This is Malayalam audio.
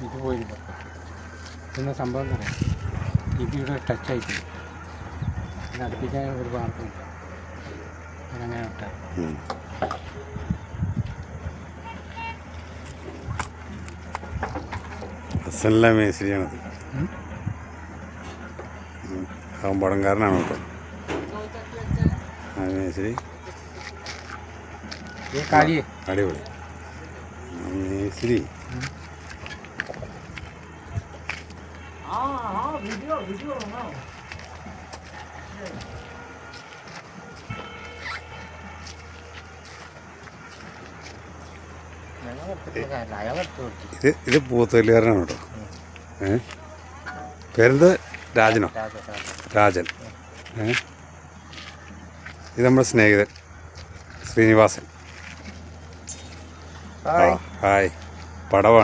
ഇത് പോയില്ല. പിന്നെ സംഭവം എന്താ പറയുക, ഇതിവിടെ ടച്ചായിട്ടില്ല. പിന്നെ അടുപ്പിക്കാൻ ഒരു മാർഗമില്ല. അങ്ങനെ വിട്ടാൽ ഹസനിലെ മേസ്ത്രിയാണത്. അവൻ പടംകാരനാണ് കേട്ടോ ആ മേസ്ത്രി. അടിപൊളി മേസ്ത്രി. ഇത് പൂത്തല്ലുകാരനാണ് കേട്ടോ. പേരെന്ത്? രാജനോ? രാജൻ. ഇത് നമ്മുടെ സ്നേഹിതൻ ശ്രീനിവാസൻ. ഹായ്. പടവാണ്.